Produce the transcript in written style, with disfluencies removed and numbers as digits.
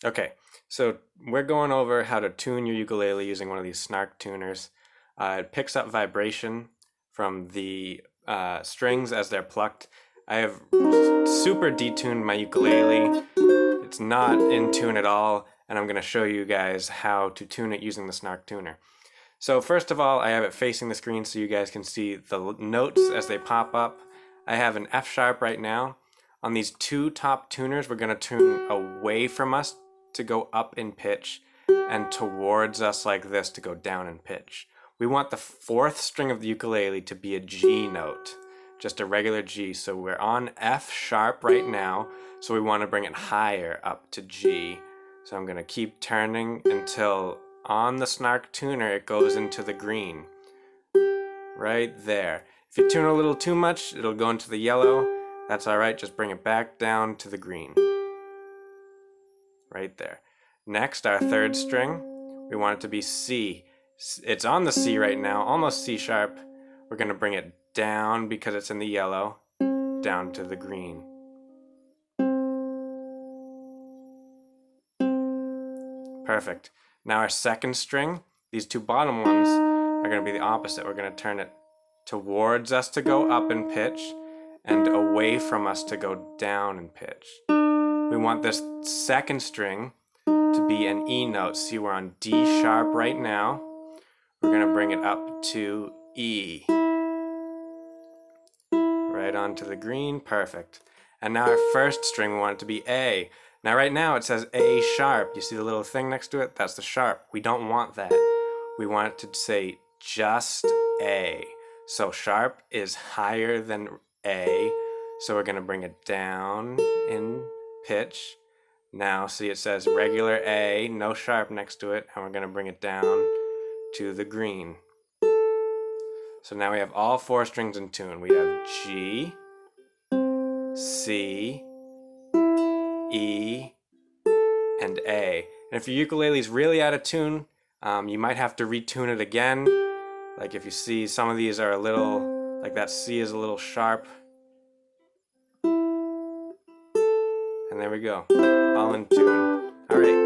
Okay, so we're going over how to tune your ukulele using one of these snark tuners. It picks up vibration from the strings as they're plucked. I have super detuned my ukulele. It's not in tune at all, and I'm going to show you guys how to tune it using the snark tuner. So first of all, I have it facing the screen so you guys can see the notes as they pop up. I have an F sharp right now. On these two top tuners, we're going to tune away from us to go up in pitch and towards us like this to go down in pitch. We want the fourth string of the ukulele to be a G note, just a regular G. So we're on F sharp right now, so we want to bring it higher up to G. So I'm going to keep turning until on the snark tuner it goes into the green. Right there. If you tune a little too much, it'll go into the yellow. That's alright, just bring it back down to the green. Right there. Next, our third string, we want it to be C. It's on the C right now, almost C sharp. We're going to bring it down because it's in the yellow, down to the green. Perfect. Now our second string, these two bottom ones are going to be the opposite. We're going to turn it towards us to go up in pitch and away from us to go down in pitch. We want this second string to be an E note. See, we're on D sharp right now. We're going to bring it up to E. Right onto the green. Perfect. And now our first string, we want it to be A. Now right now it says A sharp. You see the little thing next to it? That's the sharp. We don't want that. We want it to say just A. So sharp is higher than A. So we're going to bring it down in pitch. Now see, it says regular A, no sharp next to it, and we're going to bring it down to the green. So now we have all four strings in tune. We have G, C, E, and A. And if your ukulele is really out of tune, you might have to retune it again. Like if you see some of these are a little, like that C is a little sharp. And there we go, all in tune. All right.